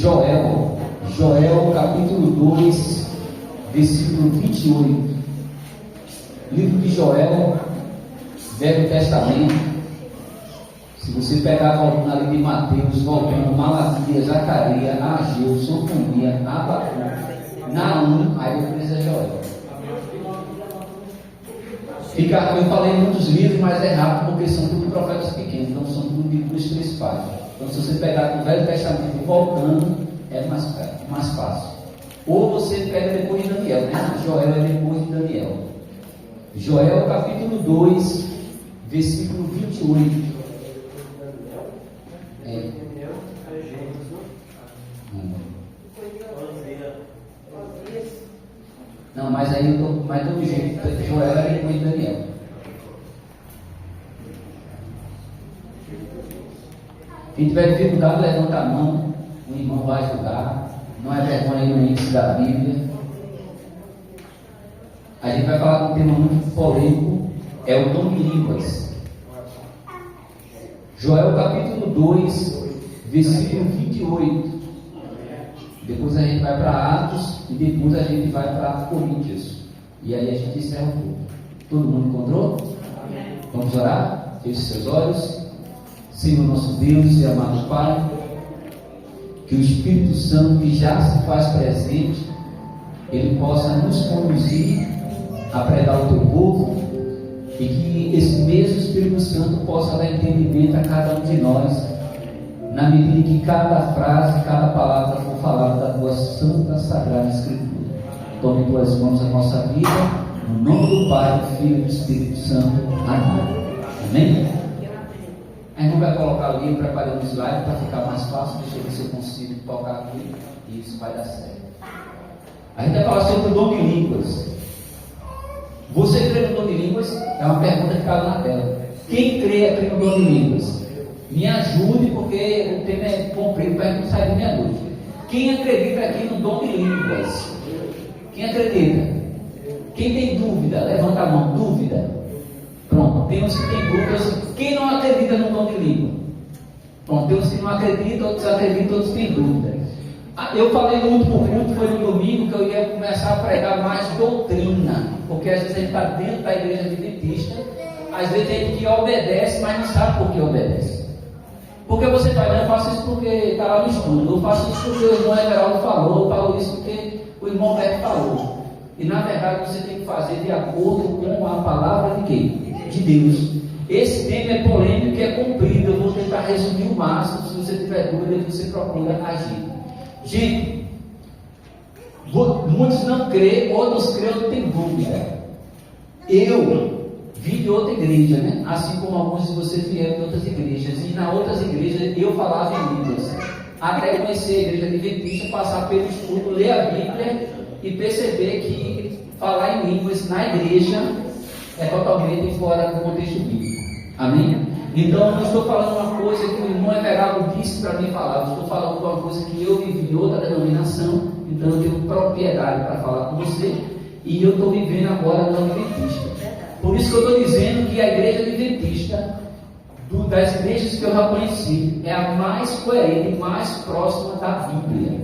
Joel capítulo 2, versículo 28. Livro de Joel, Velho Testamento. Se você pegar a coluna ali de Mateus, voltando Malaquias, Zacarias, Ageu, Sofonia, Abacuque, Naum, aí depois é Joel. Eu falei muitos livros, mas é rápido porque são tudo profetas pequenos, então são tudo de 2, 3 páginas. Então se você pegar o Velho Testamento voltando, é mais fácil. Ou você pega depois de Daniel, né? Joel é depois de Daniel. Joel capítulo 2, versículo 28. Não, mas aí eu tô mais do jeito. Joel é depois de Daniel. Quem tiver dificuldade, levanta a mão. O irmão vai ajudar. Não é vergonha nenhuma da Bíblia. A gente vai falar de um tema muito polêmico. É o dom de línguas. Joel capítulo 2, versículo 28. Depois a gente vai para Atos e depois a gente vai para Coríntios. E aí a gente encerra o culto. Todo mundo encontrou? Amém. Vamos orar? Feche seus olhos. Senhor nosso Deus e amado Pai, que o Espírito Santo que já se faz presente, ele possa nos conduzir a pregar o teu povo e que esse mesmo Espírito Santo possa dar entendimento a cada um de nós, na medida que cada frase, cada palavra for falada da tua santa, sagrada Escritura. Tome em tuas mãos a nossa vida, no nome do Pai, do Filho e do Espírito Santo. Amém. Amém? A gente vai colocar o livro preparando o slide para ficar mais fácil. Deixa eu ver se eu consigo tocar aqui e isso vai dar certo. A gente vai falar sobre o dom de línguas. Você crê no dom de línguas? É uma pergunta que caiu na tela. Quem crê no dom de línguas? Me ajude, porque o tema é comprido para a gente não sair da minha noite. Quem acredita aqui no dom de línguas? Quem acredita? Quem tem dúvida? Levanta a mão. Dúvida? Pronto, tem uns que têm dúvidas. Quem não acredita no dom de língua? Pronto, tem uns que não acreditam, outros acreditam, outros têm dúvida. Eu falei no último culto, foi no domingo, que eu ia começar a pregar mais doutrina, porque às vezes a gente está dentro da igreja adventista, às vezes tem gente que obedece, mas não sabe por que obedece. Porque você fala, eu faço isso porque está lá no estudo, eu faço isso porque o irmão Everaldo falou, eu falo isso porque o irmão Beto falou. E na verdade você tem que fazer de acordo com a palavra de quem? De Deus. Esse tema é polêmico e é comprido. Eu vou tentar resumir o máximo. Se você tiver dúvida, você procura agir. Gente, muitos não creem, outros creem, outros têm dúvida. Eu vim de outra igreja, né? Assim como alguns de vocês vieram de outras igrejas. E nas outras igrejas eu falava em línguas. Até conhecer a igreja adventista, passar pelo estudo, ler a Bíblia e perceber que falar em línguas na igreja é totalmente fora do contexto bíblico. Amém? Então, eu não estou falando uma coisa que o irmão Everaldo disse para mim falar. Eu estou falando uma coisa que eu vivi em outra denominação. Então, eu tenho propriedade para falar com você. E eu estou vivendo agora no adventista. Por isso que eu estou dizendo que a igreja adventista, das igrejas que eu já conheci, é a mais coerente, mais próxima da Bíblia.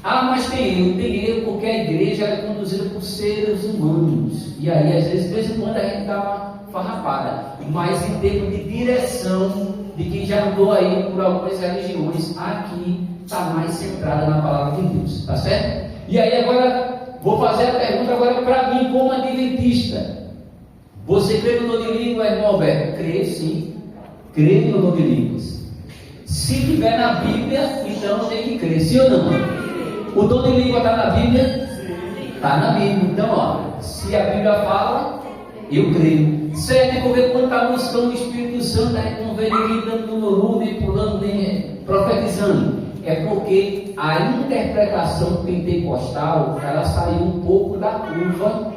Ah, mas tem erro porque a igreja é conduzida por seres humanos. E aí, às vezes, de vez em quando a gente dá uma farrapada. Mas em termos de direção, de quem já andou aí por algumas religiões, aqui está mais centrada na palavra de Deus. Tá certo? E aí agora, vou fazer a pergunta agora para mim, como adventista. Você crê no dom de língua, irmão Alberto? Crê, sim. Crê no dom de línguas. Se tiver na Bíblia, então tem que crer. Sim ou não? O dom de língua está na Bíblia? Está na Bíblia. Então, ó, se a Bíblia fala, eu creio. Certo? Porque quando está buscando o Espírito Santo, a gente não vê ninguém dando número, nem pulando, nem profetizando. É porque a interpretação pentecostal, ela saiu um pouco da curva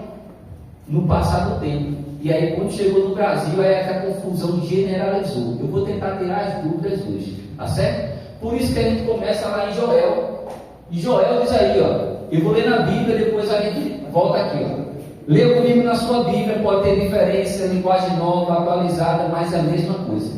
no passar do tempo. E aí, quando chegou no Brasil, aí essa confusão generalizou. Eu vou tentar tirar as dúvidas hoje. Tá certo? Por isso que a gente começa lá em Joel. E Joel diz aí, ó, eu vou ler na Bíblia, depois a gente volta aqui, ó. Leia comigo na sua Bíblia, pode ter diferença, linguagem nova, atualizada, mas é a mesma coisa.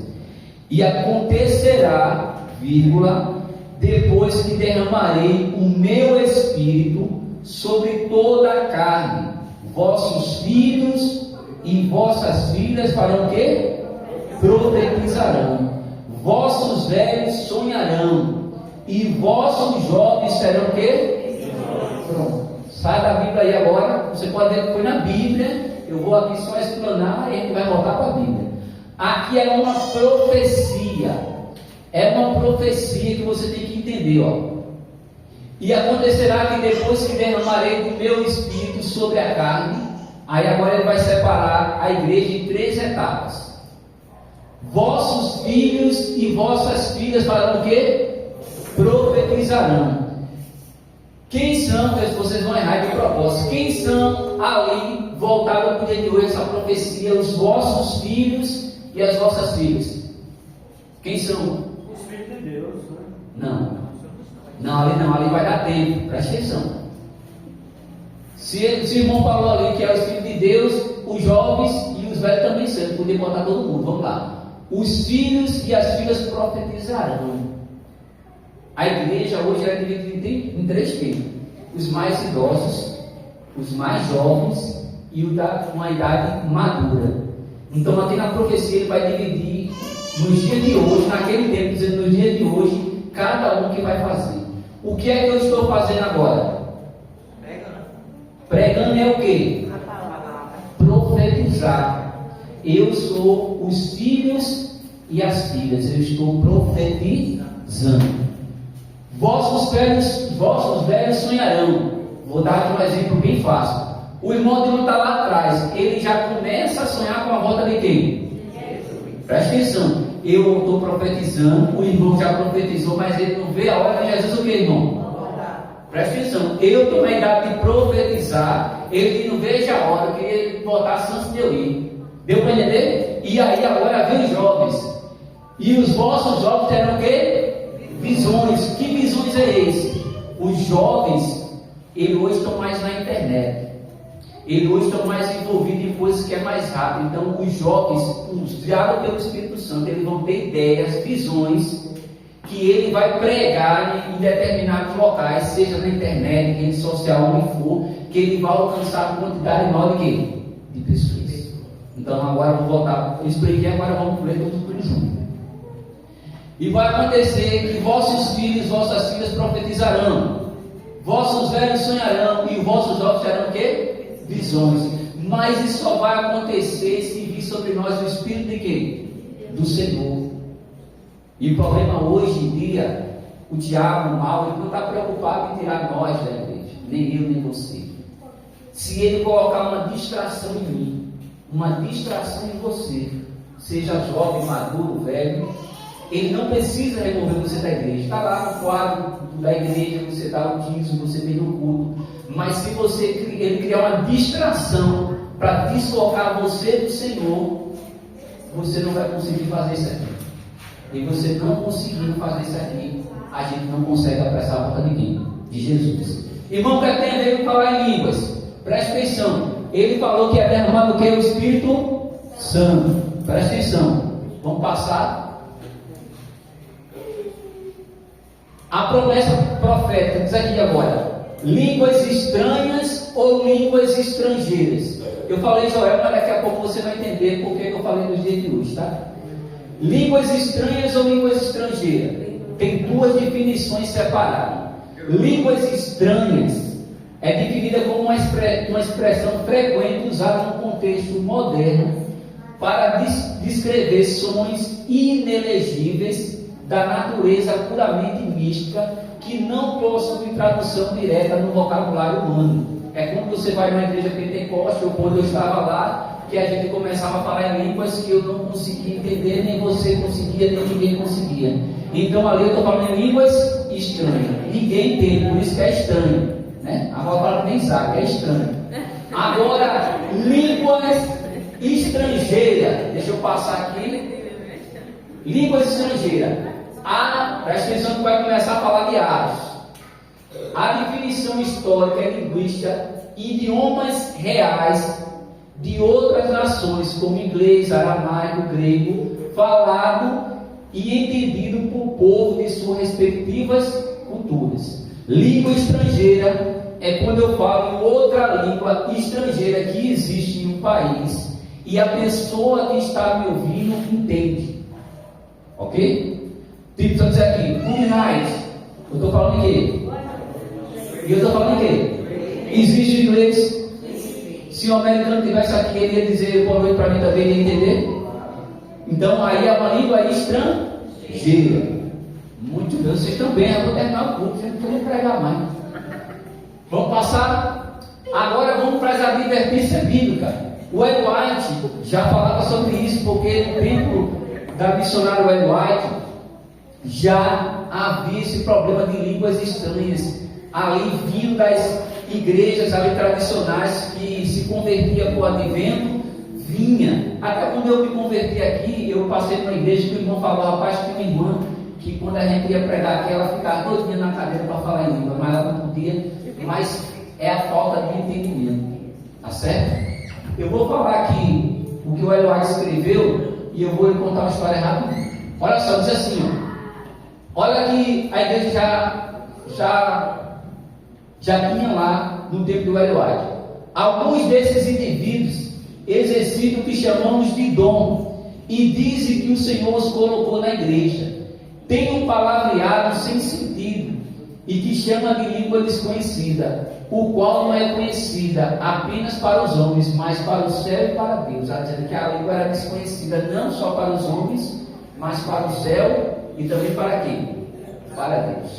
E acontecerá, vírgula, depois que derramarei o meu espírito sobre toda a carne. Vossos filhos e vossas filhas farão o quê? Profetizarão. Vossos velhos sonharão. E vossos jovens serão o quê? Pronto. Sai da Bíblia aí agora. Você pode ver que foi na Bíblia. Eu vou aqui só explanar e a gente vai voltar para a Bíblia. Aqui é uma profecia. É uma profecia que você tem que entender, ó. E acontecerá que depois que derramarei do meu espírito sobre a carne, aí agora ele vai separar a igreja em 3 etapas. Vossos filhos e vossas filhas farão o quê? Profetizarão. Quem são, vocês vão errar de propósito, quem são ali, voltado para o dia de hoje, essa profecia, os vossos filhos e as vossas filhas? Quem são? Os filhos de Deus, né? Não, ali vai dar tempo, presta atenção. Se o irmão falou ali que é os filhos de Deus, os jovens e os velhos também são, poder botar todo mundo, vamos lá. Os filhos e as filhas profetizarão. A igreja hoje é dividida em 3 tipos: os mais idosos, os mais jovens e o da uma idade madura. Então aqui na profecia ele vai dividir nos dias de hoje, naquele tempo, dizendo nos dias de hoje, cada um que vai fazer. O que é que eu estou fazendo agora? Pregando é o quê? Profetizar. Eu sou os filhos e as filhas. Eu estou profetizando. Vossos velhos sonharão. Vou dar aqui um exemplo bem fácil. O irmão de não está lá atrás. Ele já começa a sonhar com a volta de quem? Presta atenção. Eu estou profetizando. O irmão já profetizou, mas ele não vê a hora de Jesus o que, irmão? Presta atenção. Eu estou na idade de profetizar. Ele não veja a hora que ele voltasse antes de eu ir. Deu para entender? E aí agora vem os jovens. E os vossos jovens terão o quê? Visões. Que visões é esse? Os jovens, eles hoje estão mais na internet. Eles hoje estão mais envolvidos em coisas que é mais rápido. Então os jovens, guiados pelo Espírito Santo, eles vão ter ideias, visões, que ele vai pregar em determinados locais, seja na internet, rede social, onde for, que ele vai alcançar uma quantidade maior de quê? De pessoas. Então agora vamos voltar. Eu expliquei, agora vamos ler tudo junto. E vai acontecer que vossos filhos, vossas filhas profetizarão, vossos velhos sonharão, e vossos jovens terão o quê? Visões. Mas isso só vai acontecer se vir sobre nós o Espírito de quê? Do Senhor. E o problema hoje em dia, o diabo, o mal, ele não está preocupado em tirar nós da igreja, nem eu, nem você. Se ele colocar uma distração em mim, uma distração em você, seja jovem, maduro, velho, ele não precisa remover você da igreja. Está lá no quadro da igreja, você dá o dízimo, você vem no culto. Mas se ele criar uma distração para desfocar você do Senhor, você não vai conseguir fazer isso aqui. E você não conseguindo fazer isso aqui, a gente não consegue apressar a volta de quem? De Jesus. Irmão, o que tem a ver com falar em línguas? Preste atenção. Ele falou que é derramado o que? O Espírito Santo. Preste atenção. Vamos passar. A promessa profética diz aqui agora: línguas estranhas ou línguas estrangeiras. Eu falei Joel, mas daqui a pouco você vai entender por que eu falei nos dias de hoje, tá? Línguas estranhas ou línguas estrangeiras? Tem 2 definições separadas. Línguas estranhas é definida como uma expressão frequente usada no contexto moderno para descrever sons inelegíveis da natureza puramente mística que não possuem tradução direta no vocabulário humano. É quando você vai numa igreja pentecostal, ou quando eu estava lá, que a gente começava a falar em línguas que eu não conseguia entender, nem você conseguia, nem ninguém conseguia. Então ali eu estou falando em línguas estranhas. Ninguém entende, por isso que é estranho, né? A palavra nem sabe, é estranho. Agora, línguas estrangeiras. Deixa eu passar aqui. Línguas estrangeiras. Presta atenção que vai começar a falar de Atos. A definição histórica e linguística, idiomas reais de outras nações, como inglês, aramaico, grego, falado e entendido por povo de suas respectivas culturas. Língua estrangeira é quando eu falo em outra língua estrangeira que existe em um país e a pessoa que está me ouvindo entende. Ok? Tipo, se eu dizer aqui, good night, eu estou falando em quê? E eu estou falando em quê? Existe o inglês? Se o americano estivesse aqui, ele ia dizer boa noite para mim também, ele ia entender? Então aí é uma língua estrangeira. Muito bem, vocês estão bem, eu vou terminar o curso, vocês não podem pregar mais. Vamos passar? Agora vamos para as advertências bíblicas. O Ellen White já falava sobre isso, porque no tempo da missionária Ellen White já havia esse problema de línguas estranhas ali vindo das igrejas ali tradicionais que se convertia para o advento, vinha. Até quando eu me converti aqui, eu passei numa igreja que o irmão falou, rapaz, tinha uma irmã que quando a gente ia pregar aqui, ela ficava todinha na cadeira para falar em língua, mas ela não podia, mas é a falta de entendimento, tá certo? Eu vou falar aqui o que o Ellen White escreveu e eu vou lhe contar uma história rápida. Olha só, diz assim, ó, olha que a igreja já tinha lá no tempo do Ellen White. Alguns desses indivíduos exercitam o que chamamos de dom e dizem que o Senhor os colocou na igreja. Tem um palavreado sem sentido e que chama de língua desconhecida, o qual não é conhecida apenas para os homens, mas para o céu e para Deus. Ela dizendo que a língua era desconhecida não só para os homens, mas para o céu e também para quem? Para Deus.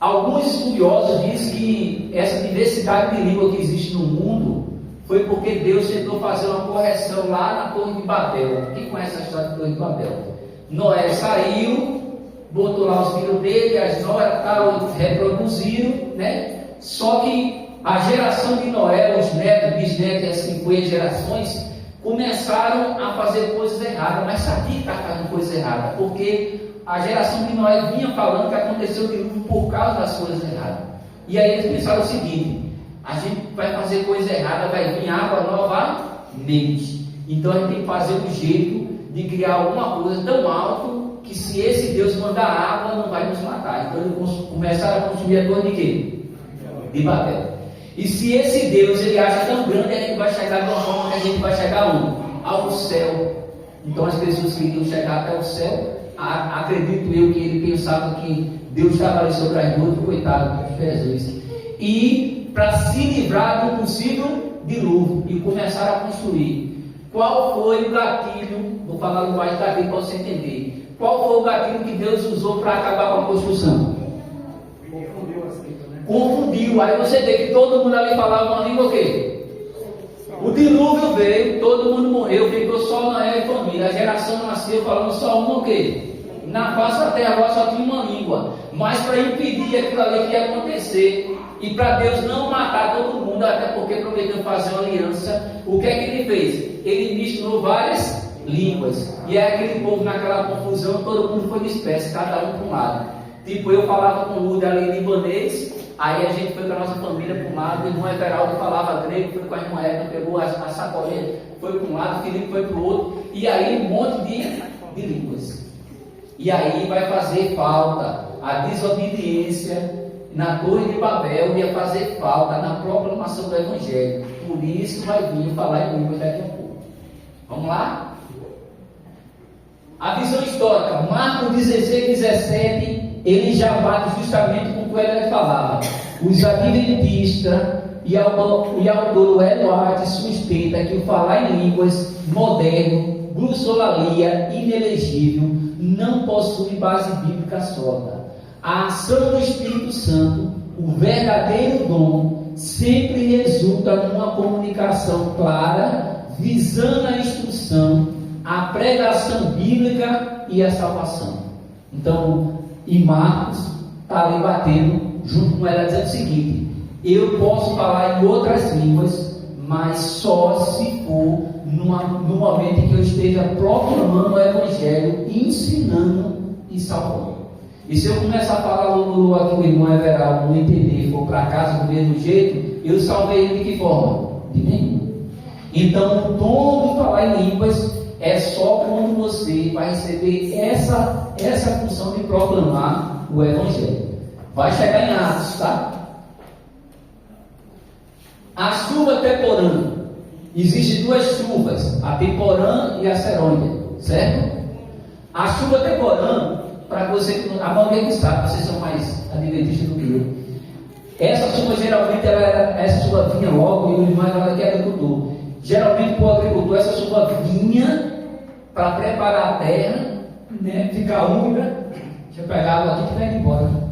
Alguns estudiosos dizem que essa diversidade de língua que existe no mundo foi porque Deus tentou fazer uma correção lá na Torre de Babel. Quem conhece a história da Torre de Babel? Noé saiu, botou lá os filhos dele, as noras reproduziram, né? Só que a geração de Noé, os netos, bisnetos e assim foi as gerações, começaram a fazer coisas erradas, mas sabia que estava fazendo coisas erradas, porque a geração de Noé vinha falando que aconteceu o dilúvio por causa das coisas erradas. E aí eles pensaram o seguinte: a gente vai fazer coisa errada, vai vir água novamente. Então a gente tem que fazer um jeito de criar alguma coisa tão alto que se esse Deus mandar água não vai nos matar. Então eles começaram a construir a torre de quê? De Babel. E se esse Deus ele acha tão grande, a gente vai chegar de uma forma que a gente vai chegar onde? Ao céu. Então as pessoas queriam chegar até o céu. Acredito eu que ele pensava que Deus estava ali sobre as nuvens, coitado de Jesus. E para se livrar do possível dilúvio e começaram a construir. Qual foi o gatilho? Vou falar a linguagem da Bíblia para você entender. Qual foi o gatilho que Deus usou para acabar com a construção? Confundiu. Aí você vê que todo mundo ali falava uma língua o quê? O dilúvio veio, todo mundo morreu, ficou só Noé e família. A geração nasceu falando só uma o quê? Na face da terra agora só tinha uma língua. Mas para impedir aquilo ali que ia acontecer e para Deus não matar todo mundo, até porque prometeu fazer uma aliança, o que é que ele fez? Ele misturou várias línguas. E aí aquele povo naquela confusão, todo mundo foi disperso, cada um para um lado. Tipo, eu falava com o Luda ali libanês, aí a gente foi com a nossa família para um lado, o irmão Everaldo falava grego, foi com a irmã Eva, pegou a sacolinha, foi para um lado, o Felipe foi para o outro, e aí um monte de línguas. E aí vai fazer falta a desobediência na Torre de Babel, ia fazer falta na proclamação do Evangelho. Por isso vai vir falar em línguas daqui a pouco. Vamos lá? A visão histórica, Marcos 16, 17, ele já bate justamente com o que ele falava. Os adventistas e o autor Ellen White suspeita que o falar em línguas moderno, glossolalia, inelegível, não possui base bíblica sólida. A ação do Espírito Santo, o verdadeiro dom, sempre resulta numa comunicação clara, visando a instrução, a pregação bíblica e a salvação. Então, em Marcos, está ali batendo, junto com ela, dizendo o seguinte: eu posso falar em outras línguas, mas só se for no momento em que eu esteja proclamando o Evangelho, ensinando e salvando. E se eu começar a falar logo aqui, o irmão Everaldo não entender, for para casa do mesmo jeito, eu salvei ele de que forma? De nenhum. Então, o dom de falar em línguas é só quando você vai receber essa função de proclamar o Evangelho. Vai chegar em Atos, tá? A chuva temporã. Existem duas chuvas, a temporã e a serônia, certo? A chuva temporã, para você, a maioria que sabe, vocês são mais adventistas do que eu. Essa chuva geralmente, essa chuva vinha logo, e o irmão que é agricultor. Geralmente para o agricultor, essa chuva vinha para preparar a terra, né, ficar úmida. Deixa eu pegar a água aqui que vai embora.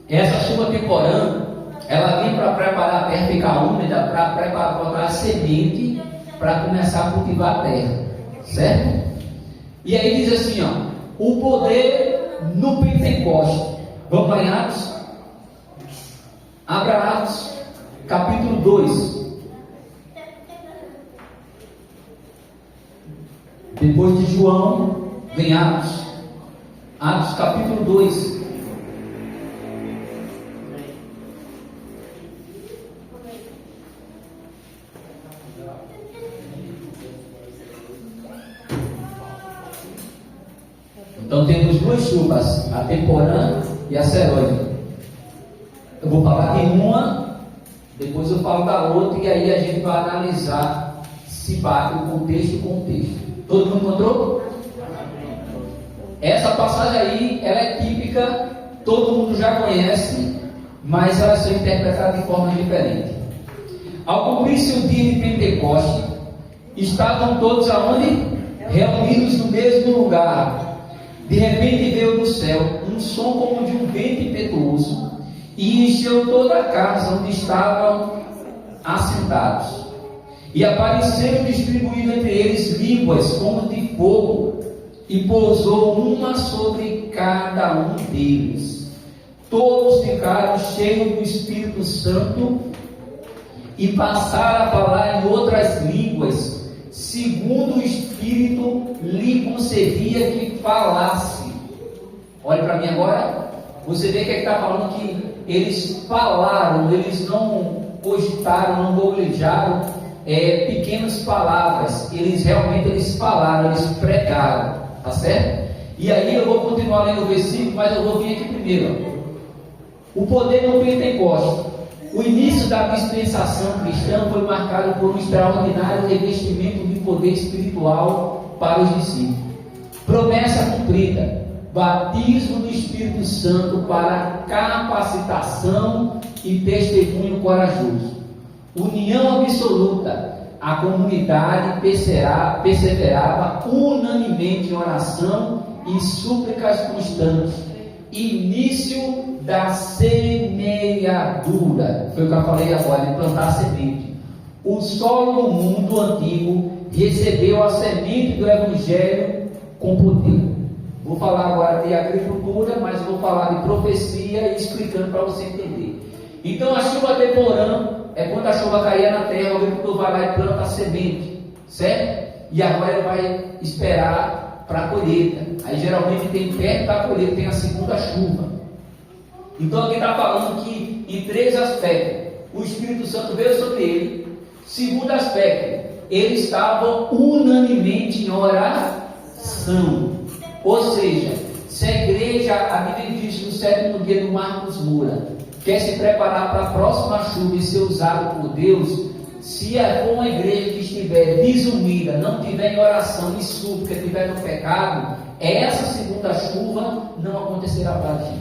Essa chuva temporã, ela vem para preparar a terra ficar úmida, para preparar, botar a semente para começar a cultivar a terra, certo? E aí diz assim, ó, o poder no Pentecoste. Vamos para Atos? Abra Atos, capítulo 2. Depois de João, vem Atos. Atos, capítulo 2. Então temos duas chuvas, a temporã e a serônia. Eu vou falar de uma, depois eu falo da outra, e aí a gente vai analisar se bate o contexto com o texto. Todo mundo encontrou? Essa passagem aí, ela é típica, todo mundo já conhece, mas elas são interpretadas de forma diferente. Ao cumprir-se o dia de Pentecoste, estavam todos aonde? Reunidos no mesmo lugar. De repente veio do céu um som como de um vento impetuoso e encheu toda a casa onde estavam assentados. E apareceram distribuídas entre eles línguas como de fogo, e pousou uma sobre cada um deles. Todos ficaram cheios do Espírito Santo e passaram a falar em outras línguas, segundo o Espírito lhe concedia que falasse. Olha para mim agora. Você vê que ele está falando que eles falaram, eles não cogitaram, não golejaram pequenas palavras. Eles realmente falaram, eles pregaram, tá certo? E aí eu vou continuar lendo o versículo, mas eu vou vir aqui primeiro. O poder no Pentecoste. O início da dispensação cristã foi marcado por um extraordinário revestimento de poder espiritual para os discípulos. Promessa cumprida, batismo do Espírito Santo para capacitação e testemunho corajoso. União absoluta, a comunidade perseverava unanimemente em oração e súplicas constantes. Início da semeadura, foi o que eu falei agora, de plantar semente. O solo do mundo antigo recebeu a semente do Evangelho com poder. Vou falar agora de agricultura, mas vou falar de profecia e explicando para você entender. Então a chuva temporã é quando a chuva caía na terra, o agricultor vai lá e planta a semente, certo? E agora ele vai esperar para a colheita. Aí geralmente tem perto da colheita, tem a segunda chuva. Então aqui está falando que em três aspectos, o Espírito Santo veio sobre ele. Segundo aspecto, eles estavam unanimemente em oração. Ou seja, se a igreja adventista do sétimo dia do Marcos Moura quer se preparar para a próxima chuva e ser usado por Deus, se for uma igreja que estiver desunida, não tiver em oração e súplica, estiver no pecado, essa segunda chuva não acontecerá para ti.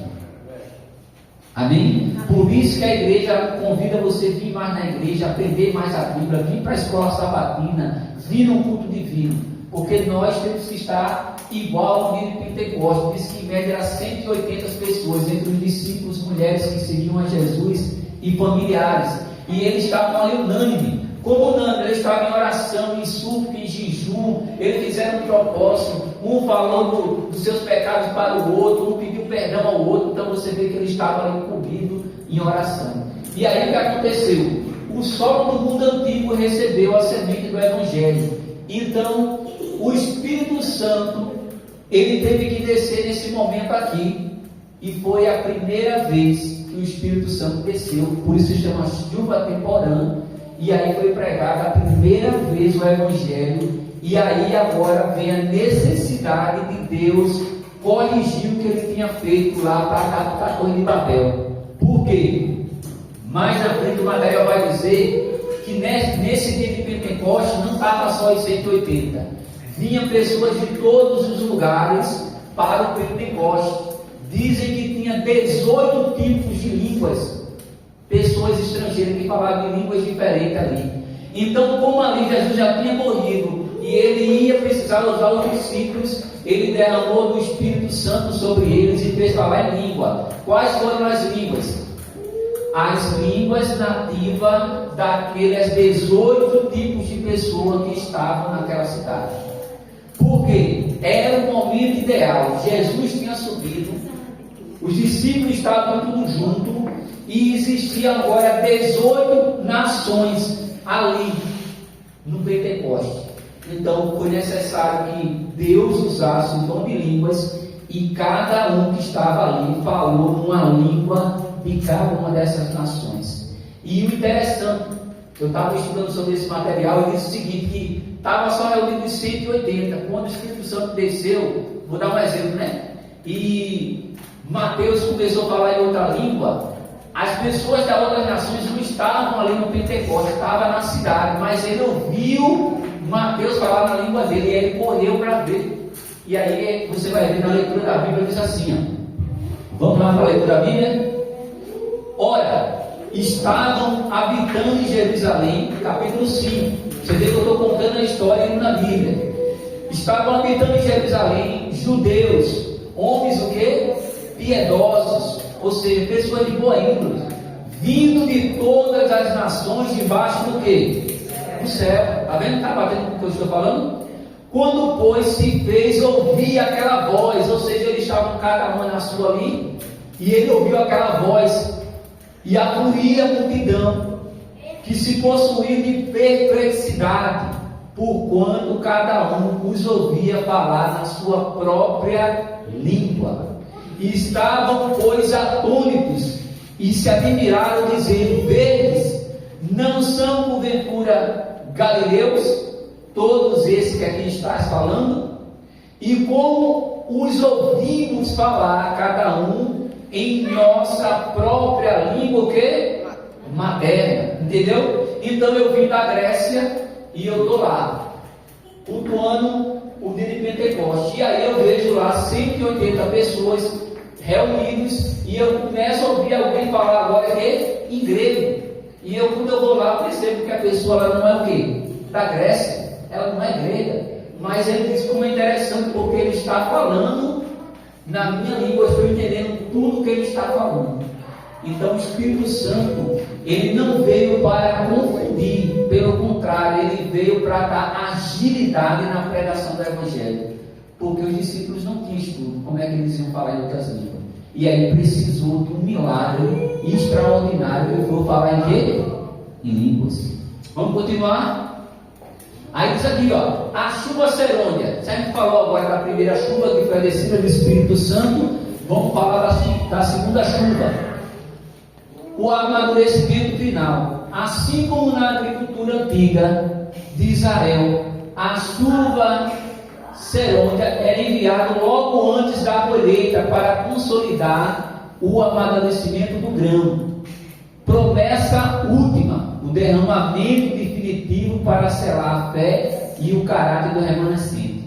Amém? Por isso que a igreja convida você a vir mais na igreja, aprender mais a Bíblia, vir para a escola sabatina, vir no culto divino, porque nós temos que estar igual ao dia de Pentecostes. Diz que em média era 180 pessoas, entre os discípulos, mulheres que seguiam a Jesus e familiares, e eles estavam ali unânime. Como unânime, eles estavam em oração, em súplica, em jejum. Eles fizeram um propósito, um falou dos seus pecados para o outro, um pediu perdão ao outro. Então você vê que eles estavam ali comidos em oração. E aí o que aconteceu? O solo do mundo antigo recebeu a semente do Evangelho. Então o Espírito Santo, ele teve que descer nesse momento aqui e foi a primeira vez que o Espírito Santo desceu, por isso se chama chuva temporã, e aí foi pregada a primeira vez o Evangelho, e aí agora vem a necessidade de Deus corrigir o que ele tinha feito lá para a Torre de Babel. Por quê? Mais à frente o material vai dizer que nesse dia de Pentecostes não estava só os 180, vinham pessoas de todos os lugares para o Pentecostes. Dizem que tinha 18 tipos de línguas, pessoas estrangeiras que falavam de línguas diferentes ali. Então, como ali Jesus já tinha morrido e ele ia precisar usar os discípulos, ele derramou do Espírito Santo sobre eles e fez falar em língua. Quais foram as línguas? As línguas nativas daqueles 18 tipos de pessoas que estavam naquela cidade. Por quê? Era o momento ideal. Jesus tinha subido, os discípulos estavam tudo junto e existiam agora 18 nações ali no Pentecostes. Então foi necessário que Deus usasse o dom de línguas e cada um que estava ali falou uma língua de cada uma dessas nações. E o interessante, eu estava estudando sobre esse material e disse o seguinte, que estava só reunido em 180, quando o Espírito Santo desceu, vou dar um exemplo, né? E Mateus começou a falar em outra língua, as pessoas das outras nações não estavam ali no Pentecostes, estavam na cidade, mas ele ouviu Mateus falar na língua dele e ele correu para ver. E aí você vai ver na leitura da Bíblia, diz assim, ó. Vamos lá para a leitura da Bíblia? Ora, estavam habitando em Jerusalém, capítulo 5. Você vê que eu estou contando a história na Bíblia. Estavam habitando em Jerusalém judeus, homens o quê? Piedosos, ou seja, pessoas de boa índole, vindo de todas as nações debaixo do quê? Do céu. Está vendo? Está batendo com o que eu estou falando? Quando, pois, se fez ouvir aquela voz, ou seja, eles estavam cada uma na sua ali, e ele ouviu aquela voz, e afluía a multidão, que se possuía de perplexidade, porquanto cada um os ouvia falar na sua própria língua. E estavam, pois, atônitos, e se admiraram, dizendo: Vedes, não são porventura galileus, todos esses que aqui estás falando? E como os ouvimos falar, cada um em nossa própria língua, o que? Materna, entendeu? Então eu vim da Grécia e eu estou lá, cultuando o dia de Pentecostes, e aí eu vejo lá 180 pessoas reunidas, e eu começo a ouvir alguém falar agora em grego, e eu, quando eu vou lá, eu percebo que a pessoa ela não é o quê? Da Grécia, ela não é grega, mas ele diz como é interessante, porque ele está falando na minha língua, eu estou entendendo tudo que ele está falando. Então o Espírito Santo, ele não veio para confundir, pelo contrário, ele veio para dar agilidade na pregação do Evangelho, porque os discípulos não tinham estudo, como é que eles iam falar em outras línguas? E aí precisou de um milagre extraordinário, que foi falar em quê? Em línguas. Vamos continuar? Aí diz aqui, ó, a chuva serônia. Você me falou agora da primeira chuva, que foi a descida do Espírito Santo. Vamos falar da segunda chuva. O amadurecimento final. Assim como na agricultura antiga de Israel, a chuva serônia era enviada logo antes da colheita para consolidar o amadurecimento do grão. Promessa última, o derramamento definitivo para selar a fé e o caráter do remanescente.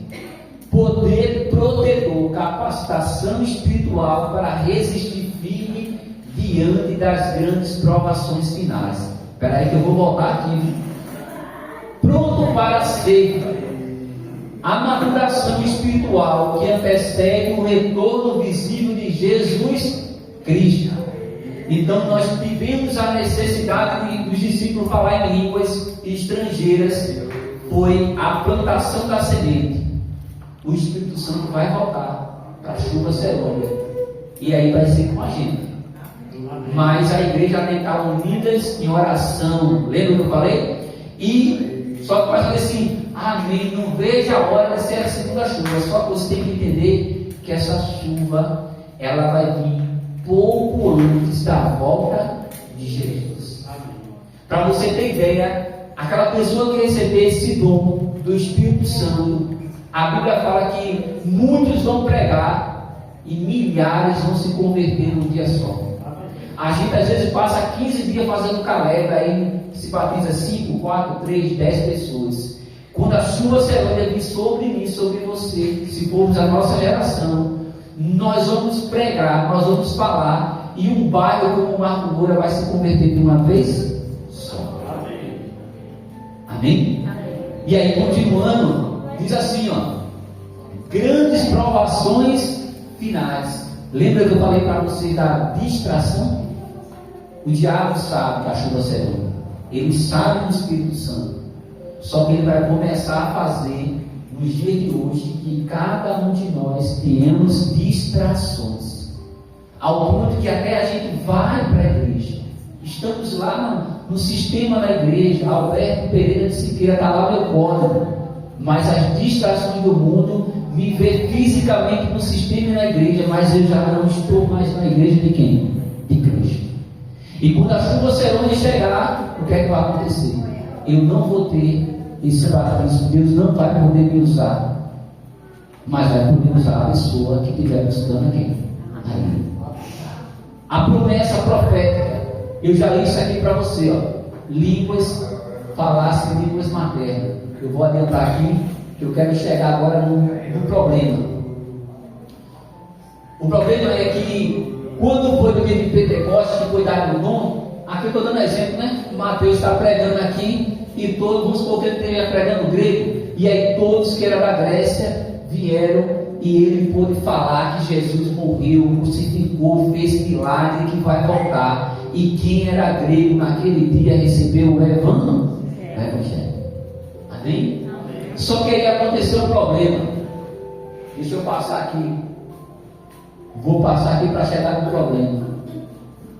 Poder protetor, capacitação espiritual para resistir firme diante das grandes provações finais. Espera aí que eu vou voltar aqui. Pronto para a ceifa. A maturação espiritual que antecede o retorno visível de Jesus Cristo. Então nós tivemos a necessidade dos discípulos falar em línguas estrangeiras, foi a plantação da semente. O Espírito Santo vai voltar para a chuva serônia, e aí vai ser com a gente. Mas a igreja tem que estar unidas em oração, lembra que eu falei? E só que vai fazer assim, amém, não veja a hora de ser a segunda chuva, só que você tem que entender que essa chuva, ela vai vir pouco antes da volta de Jesus. Para você ter ideia, aquela pessoa que receber esse dom do Espírito Santo, a Bíblia fala que muitos vão pregar e milhares vão se converter num dia só. A gente às vezes passa 15 dias fazendo caleta, aí se batiza 5, 4, 3, 10 pessoas. Quando a sua cerimônia vir sobre mim, sobre você, se formos a nossa geração, nós vamos pregar, nós vamos falar, e um bairro como o Marco Moura vai se converter de uma vez só. Amém? E aí, continuando, diz assim, grandes provações finais. Lembra que eu falei para vocês da distração? O diabo sabe que a chuva será. Ele sabe do Espírito Santo. Só que ele vai começar a fazer nos dias de hoje que cada um de nós tenhamos distrações. Ao ponto que até a gente vai para a igreja. Estamos lá no sistema da igreja. Alberto Pereira de Siqueira está lá meu código. Mas as distrações do mundo me vê fisicamente no sistema e na igreja, mas eu já não estou mais na igreja de quem? De Cristo. E quando a chuva serone chegar, o que é que vai acontecer? Eu não vou ter esse batismo, Deus não vai poder me usar, mas vai poder usar a pessoa que estiver buscando aqui. A promessa profética, eu já li isso aqui para você, línguas, falasse línguas maternas. Eu vou adiantar aqui, que eu quero chegar agora no problema. O problema é que quando foi do dia de Pentecostes, que foi dado o nome, aqui eu estou dando exemplo, né? Mateus está pregando aqui, e todos, vamos supor que ele esteja pregando grego, e aí todos que eram da Grécia vieram, e ele pôde falar que Jesus morreu, crucificou, fez milagre, que vai voltar. E quem era grego naquele dia recebeu o Evangelho. Amém? Só que aí aconteceu um problema. Deixa eu passar aqui. Vou passar aqui para chegar no problema.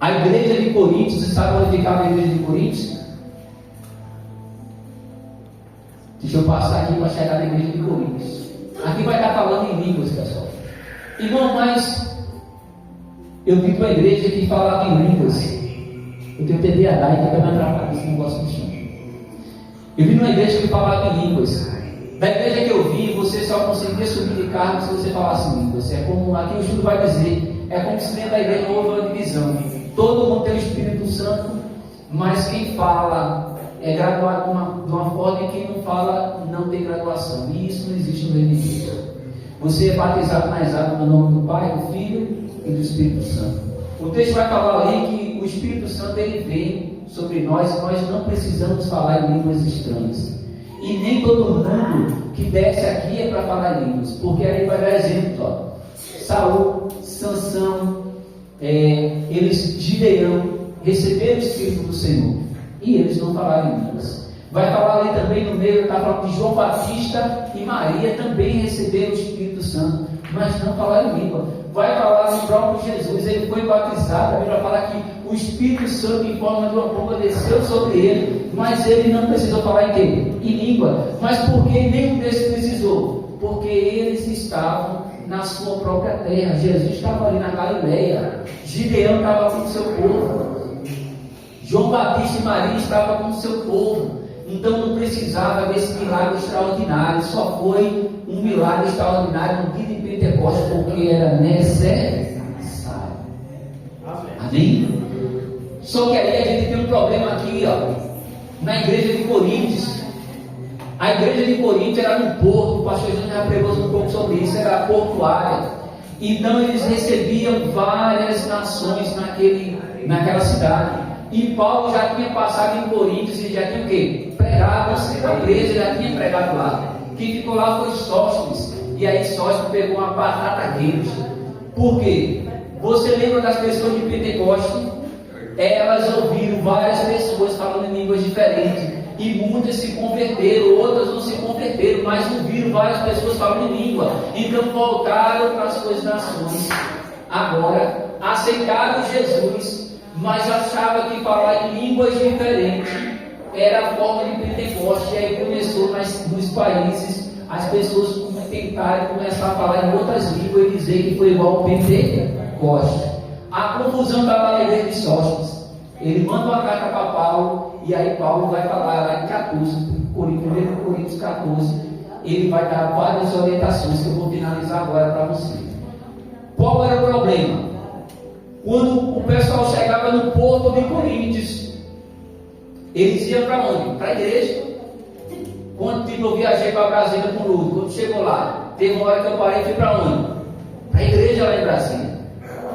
A igreja de Coríntios, você sabe onde ficava a igreja de Coríntios? Deixa eu passar aqui para chegar na igreja de Coríntios. Aqui vai estar falando em línguas, pessoal. Irmão, mas eu vim para a igreja que falava em línguas. Eu tenho TDAH e também me atrapalha esse negócio do chão. Eu vim numa igreja que falava em línguas. Da igreja que eu vim, você só conseguia subir de cargo se você falasse línguas. É como aqui o estudo vai dizer, é como se dentro da igreja houve uma divisão. Todo mundo tem o Espírito Santo, mas quem fala é graduado de uma forma, e quem não fala não tem graduação. E isso não existe no reino de Deus. Você é batizado nas águas no nome do Pai, do Filho e do Espírito Santo. O texto vai falar ali que o Espírito Santo ele vem sobre nós, e nós não precisamos falar em línguas estranhas. E nem todo mundo que desce aqui é para falar em línguas, porque aí vai dar exemplo, Saul, Sansão, eles, Gideão, receberam o Espírito do Senhor, e eles não falaram em línguas. Vai falar ali também no meio, está falando de João Batista e Maria, também receberam o Espírito Santo, mas não falaram em língua. Vai falar no próprio Jesus, ele foi batizado, a Bíblia fala que o Espírito Santo em forma de uma pomba desceu sobre ele, mas ele não precisou falar em quê? Em língua. Mas por que nenhum desses precisou? Porque eles estavam na sua própria terra. Jesus estava ali na Galileia, Gideão estava com o seu povo, João Batista e Maria estavam com o seu povo. Então não precisava desse milagre extraordinário, só foi um milagre extraordinário no dia de Pentecostes, porque era necessário. Amém? Só que aí a gente tem um problema aqui, na igreja de Coríntios. A igreja de Coríntios era no porto, o pastor Júnior já pregou um pouco sobre isso, era portuária. Então eles recebiam várias nações naquela cidade. E Paulo já tinha passado em Coríntios e já tinha o quê? Pregado, a igreja já tinha pregado lá. Quem ficou lá foi Sóstenes. E aí Sóstenes pegou uma batata quente. Por quê? Você lembra das pessoas de Pentecostes? Elas ouviram várias pessoas falando em línguas diferentes. E muitas se converteram, outras não se converteram, mas ouviram várias pessoas falando em língua. Então voltaram para as suas nações. Agora aceitaram Jesus, mas achava que falar em línguas diferentes era a forma de Pentecostes. E aí começou nos países as pessoas tentarem começar a falar em outras línguas e dizer que foi igual ao Pentecostes. A confusão está lá na igreja de Sóstenes. Ele manda uma carta para Paulo, e aí Paulo vai falar lá em 14, 1 Coríntios 14, ele vai dar várias orientações que eu vou finalizar agora para você. Qual era o problema? Quando o pessoal chegava no porto de Coríntios, eles iam para onde? Para a igreja. Quando eu viajei para Brasília com o Lourdes, quando chegou lá, teve uma hora que eu parei e fui para onde? Para a igreja lá em Brasília.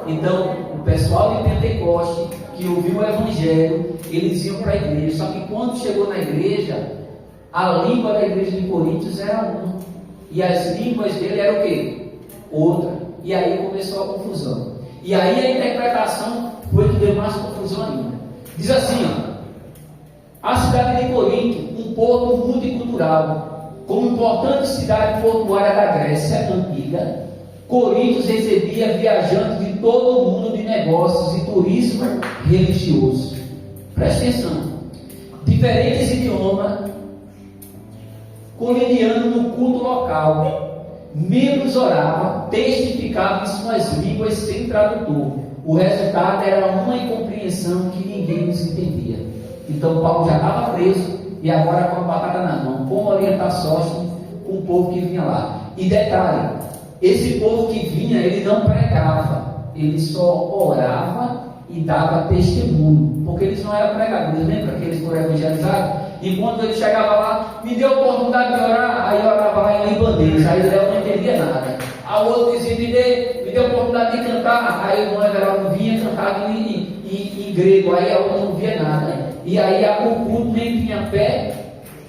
Então, o pessoal de Pentecoste, que ouviu o Evangelho, eles iam para a igreja. Só que quando chegou na igreja, a língua da igreja de Coríntios era uma. E as línguas dele eram o quê? Outra. E aí começou a confusão. E aí a interpretação foi que deu mais confusão ainda. Diz assim, ó. A cidade de Corinto, um porto multicultural, como importante cidade portuária da Grécia antiga, Corinto recebia viajantes de todo o mundo de negócios e turismo religioso. Preste atenção. Diferentes idiomas, colidiando no culto local, membros oravam, testificavam em suas línguas sem tradutor. O resultado era uma incompreensão que ninguém nos entendia. Então Paulo já estava preso e agora com a batata na mão, como orientar Sóstenes com o povo que vinha lá. E detalhe, esse povo que vinha, ele não pregava, ele só orava e dava testemunho, porque eles não eram pregadores. Lembra que eles foram evangelizados? E quando ele chegava lá, me deu a oportunidade de orar, aí orava lá em libanês, aí Léo não entendia nada. A outro dizia, me deu a oportunidade de cantar, aí o irmão Everaldo vinha cantar em grego, aí a outra não via nada. E aí o culto nem tinha pé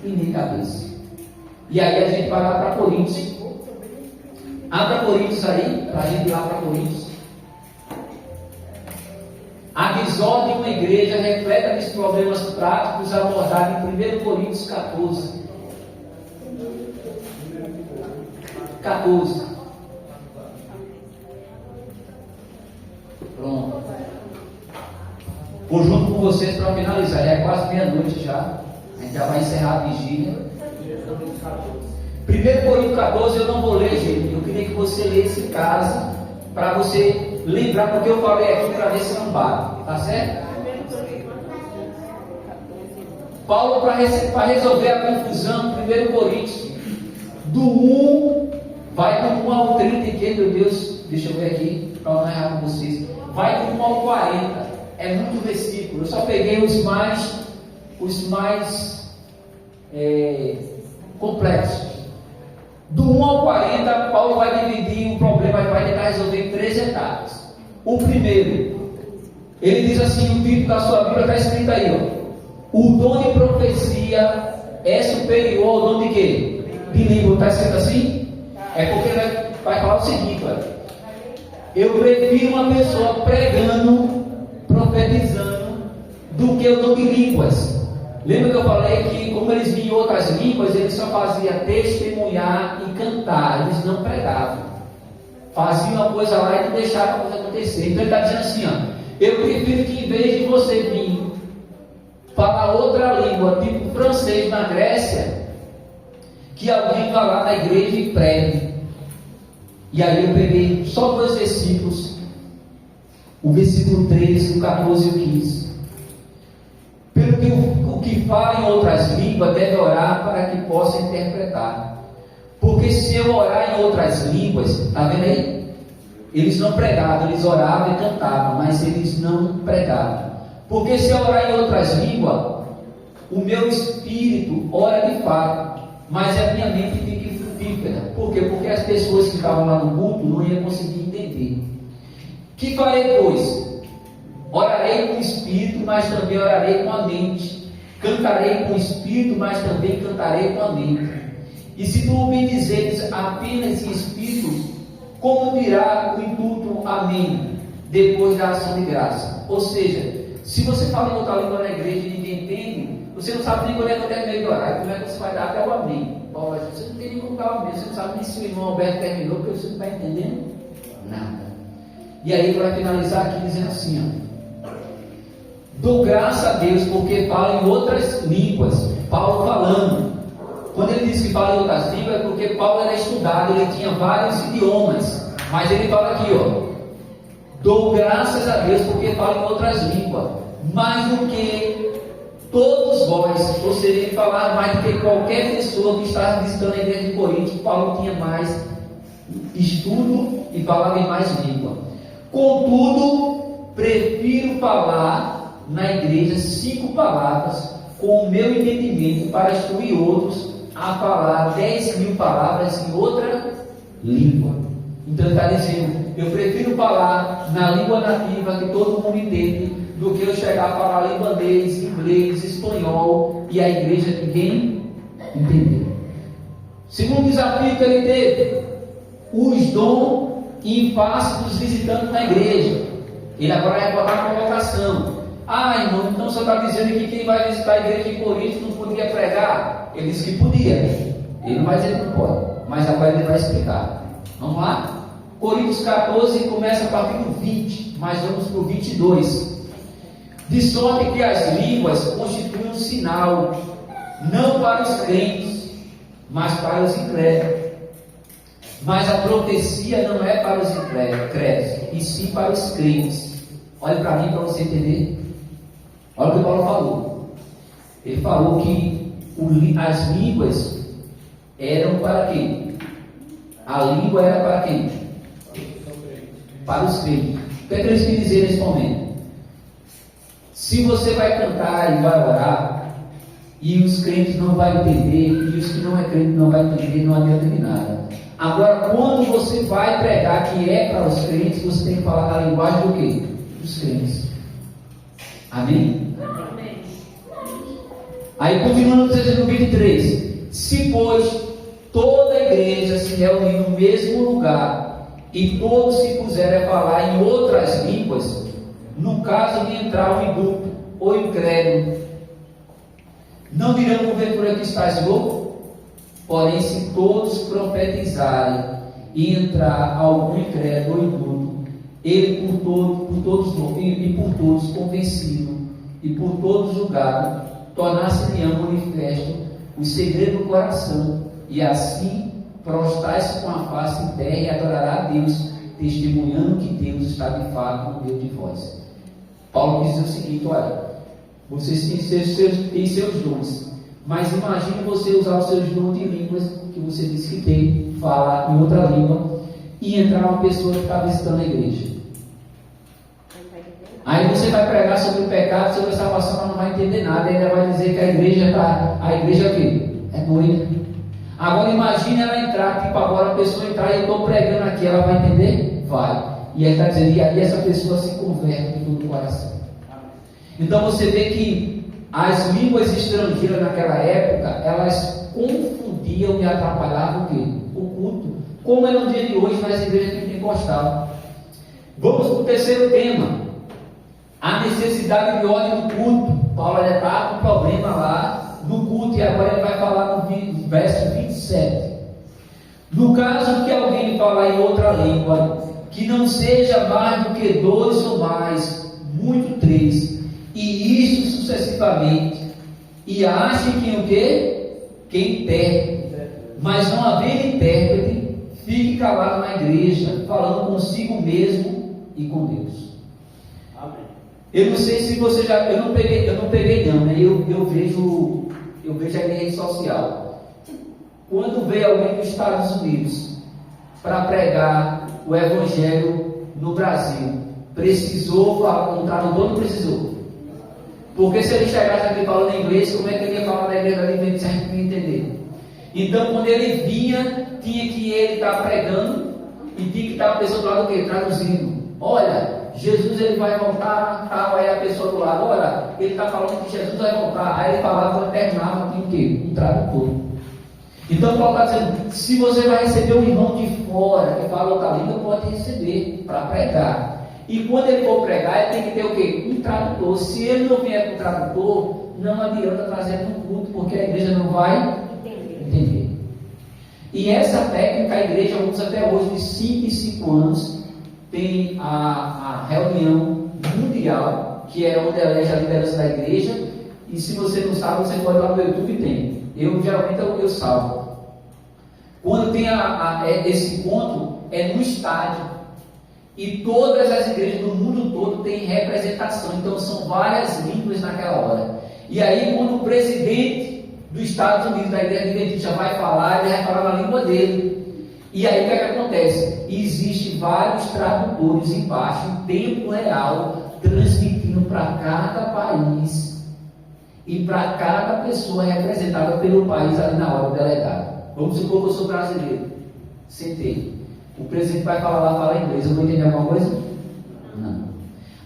e nem cabeça. E aí a gente vai lá para Coríntios. Abra Coríntios aí, para a gente ir lá para Coríntios. A visão de uma igreja repleta dos problemas práticos abordados em 1 Coríntios 14. 14. Pronto. Vou junto com vocês para finalizar. Já é quase meia-noite já. A gente já vai encerrar a vigília. 1 Coríntios 14 eu não vou ler, gente. Eu queria que você lesse em casa para você lembrar, porque eu falei aqui para ver se não bate. Tá certo? Paulo, para resolver a confusão, 1 Coríntios, do 1, vai do 1 ao 30, que, meu Deus, deixa eu ver aqui, para não errar com vocês. Vai do 1 ao 40, é muito versículo. Eu só peguei os mais complexos. Do 1 ao 40, Paulo vai dividir o problema, vai tentar resolver em 3 etapas. O primeiro, ele diz assim, o título da sua Bíblia está escrito aí, ó. O dom de profecia é superior ao dom de quê? De língua, está escrito assim? É porque ele vai falar o seguinte, olha. Eu prefiro uma pessoa pregando, profetizando, do que o dom de línguas. Lembra que eu falei que, como eles vinham em outras línguas, eles só faziam testemunhar e cantar, eles não pregavam. Faziam uma coisa lá e não deixavam a coisa acontecer. Então ele está dizendo assim, ó, eu prefiro que em vez de você vir falar outra língua, tipo francês na Grécia, que alguém vá lá na igreja e pregue. E aí eu peguei só 2 versículos, o versículo 13, o 14 e o 15. Pelo que o que fala em outras línguas deve orar para que possa interpretar. Porque se eu orar em outras línguas, está vendo aí? Eles não pregavam, eles oravam e cantavam, mas eles não pregavam. Porque se eu orar em outras línguas, o meu espírito ora de fato, mas a minha mente fica infrutífera. Por quê? Porque as pessoas que estavam lá no culto não iam conseguir entender. Que farei, pois? Orarei com o espírito, mas também orarei com a mente. Cantarei com o espírito, mas também cantarei com a mente. E se tu me dizeres apenas em espírito, como dirá o intuito amém, depois da ação de graça? Ou seja, se você fala em outra língua na igreja e ninguém entende, você não sabe nem quando é que eu terminei de orar, como é que você vai dar até o amém. Você não tem nem como dar o amém, você não sabe nem se o irmão Alberto terminou, porque você não está entendendo nada. E aí vai finalizar aqui dizendo assim, ó. Dou graça a Deus porque fala em outras línguas. Paulo falando. Quando ele diz que fala em outras línguas, é porque Paulo era estudado, ele tinha vários idiomas. Mas ele fala aqui, ó. Dou graças a Deus porque falo em outras línguas, mais do que todos vós, ou seja, ele falava mais do que qualquer pessoa que estava visitando a igreja de Corinto. Paulo tinha mais estudo e falava em mais língua. Contudo, prefiro falar na igreja 5 palavras com o meu entendimento para instruir outros a falar 10.000 palavras em outra língua. Então ele está dizendo, eu prefiro falar na língua nativa que todo mundo entende, do que eu chegar a falar libanês, inglês, espanhol e a igreja ninguém entendeu. Segundo desafio que ele teve, os dons em face dos visitantes na igreja. Ele agora vai botar a colocação. Irmão, então só está dizendo que quem vai visitar a igreja de Corinto não podia pregar? Ele disse que podia. Ele não vai dizer que não pode, mas agora ele vai explicar. Vamos lá? Coríntios 14 começa a partir do 20, mas vamos para o 22. De sorte que as línguas constituem um sinal, não para os crentes, mas para os incrédulos. Mas a profecia não é para os incrédulos, e sim para os crentes. Olha para mim para você entender. Olha o que Paulo falou. Ele falou que as línguas eram para quem? A língua era para quem? Para os crentes. O que é que eles querem dizer nesse momento? Se você vai cantar e vai orar, e os crentes não vão entender, e os que não é crente não vão entender, não adianta de nada. Agora, quando você vai pregar que é para os crentes, você tem que falar na linguagem do quê? Dos crentes. Amém? Amém. Aí continuando no 23. Se, pois, toda a igreja se reunir no mesmo lugar, e todos se puserem a falar em outras línguas, no caso de entrar um indulto ou incrédulo, não dirão porventura que estás louco? Porém, se todos profetizarem e entrar algum incrédulo ou indulto, ele por todos convencido e por todos julgado, tornar-se-lhe manifesto o segredo do coração, e assim prostrar-se com a face em terra e adorará a Deus, testemunhando que Deus está de fato no meio de vós. Paulo diz o seguinte: olha, vocês têm seus dons, mas imagine você usar os seus dons de línguas que você disse que tem, falar em outra língua, e entrar uma pessoa que está visitando a igreja. Aí você vai pregar sobre o pecado, sobre a salvação, ela não vai entender nada, ainda vai dizer que a igreja é o quê? É doida. Agora imagine ela entrar, tipo agora a pessoa entrar e eu estou pregando aqui, ela vai entender? Vai. E aí está dizendo, e aí essa pessoa se converte em todo o coração. Então você vê que as línguas estrangeiras naquela época, elas confundiam e atrapalhavam o quê? O culto. Como é no dia de hoje nas igrejas pentecostais. Vamos para o terceiro tema. A necessidade de ordem no culto. Paulo já está com problema lá no culto, e agora ele vai falar no verso 27. No caso que alguém falar em outra língua, que não seja mais do que 2 ou mais, muito 3, e isso sucessivamente, e ache que o quê? Que intérprete, mas não haver intérprete, fique calado na igreja, falando consigo mesmo e com Deus. Amém. Eu não sei se você já, eu não peguei não, né? Eu vejo a rede social. Quando veio alguém dos Estados Unidos para pregar o Evangelho no Brasil, precisou falar, o tradutor não precisou. Porque se ele chegasse aqui falando inglês, como é que ele ia falar na igreja ali sem entender? Então, quando ele vinha, tinha que ele estar pregando e tinha que estar a pessoa do lado do quê? Traduzindo. Olha, Jesus ele vai voltar, tal, aí a pessoa do lado, olha, ele está falando que Jesus vai voltar, aí ele falava, terminava, tinha o quê? Um tradutor. Então Paulo está dizendo, se você vai receber um irmão de fora que fala outra língua, pode receber para pregar. E quando ele for pregar, ele tem que ter o quê? Um tradutor. Se ele não vier com o tradutor, não adianta trazer no culto, porque a igreja não vai entender. E essa técnica a igreja usa até hoje, de 5 em 5 anos, tem a reunião mundial, que é onde elege a liderança da igreja, e se você não sabe, você pode ir lá no YouTube e tem. Geralmente eu salvo. Quando tem esse encontro, é no estádio. E todas as igrejas do mundo todo têm representação, então são várias línguas naquela hora. E aí, quando o presidente dos Estados Unidos, da Igreja Adventista, vai falar, ele vai falar na língua dele. E aí, o que é que acontece? Existem vários tradutores embaixo, em tempo real, transmitindo para cada país e para cada pessoa representada pelo país ali na hora, o delegado. Vamos supor que eu sou brasileiro. Sentei. O presidente vai falar lá, fala inglês. Eu vou entender alguma coisa? Não.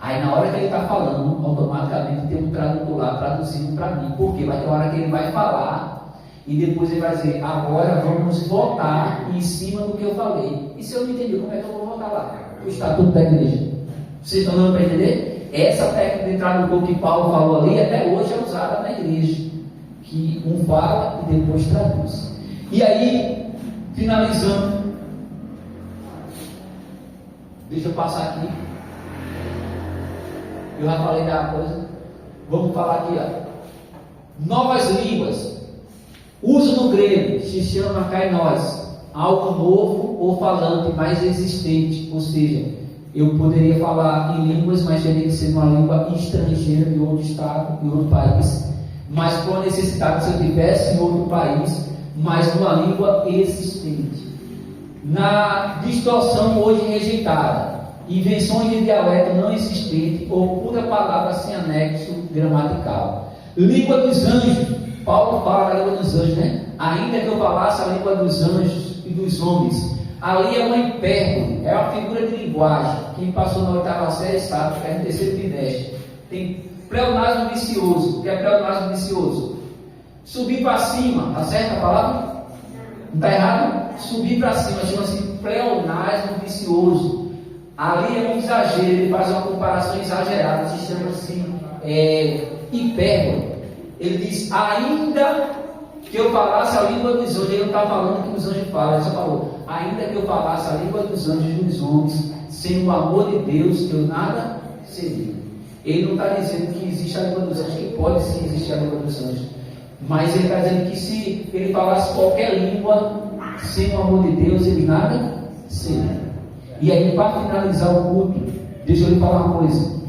Aí na hora que ele está falando, automaticamente tem um tradutor lá traduzindo para mim. Por quê? Vai ter uma hora que ele vai falar e depois ele vai dizer, agora vamos votar em cima do que eu falei. E se eu não entender, como é que eu vou votar lá? O estatuto da igreja. Vocês estão dando para entender? Essa técnica de tradutor que Paulo falou ali, até hoje é usada na igreja. Que um fala e depois traduz. E aí, finalizando, deixa eu passar aqui. Eu já falei da coisa. Vamos falar aqui, ó. Novas línguas. Uso no grego, se chama kainos, algo novo ou falante mais existente. Ou seja, eu poderia falar em línguas, mas teria que ser uma língua estrangeira de outro estado, de outro país. Mas com a necessidade, se eu tivesse em outro país, mas numa língua existente. Na distorção hoje rejeitada, invenções de dialeto não existente ou pura palavra sem anexo gramatical. Língua dos anjos, Paulo fala da língua dos anjos, né? Ainda que eu falasse a língua dos anjos e dos homens, ali é uma hipérbole, é uma figura de linguagem. Quem passou na 8ª série sabe que é no terceiro trimestre. Tem pleonasmo vicioso. O que é pleonasmo vicioso? Subir para cima, tá certo a palavra? Não está errado? Subir para cima, chama-se pleonasmo vicioso. Ali é um exagero, ele faz uma comparação exagerada, se chama assim, hipérbole. Ele diz, ainda que eu falasse a língua dos anjos, ele não está falando que os anjos falam, ele só falou, ainda que eu falasse a língua dos anjos e dos homens, sem o amor de Deus, eu nada seria. Ele não está dizendo que existe a língua dos anjos, que pode sim existir a língua dos anjos. Mas ele está dizendo que se ele falasse qualquer língua, sem o amor de Deus, ele nada seria. E aí, para finalizar o culto, deixa eu lhe falar uma coisa.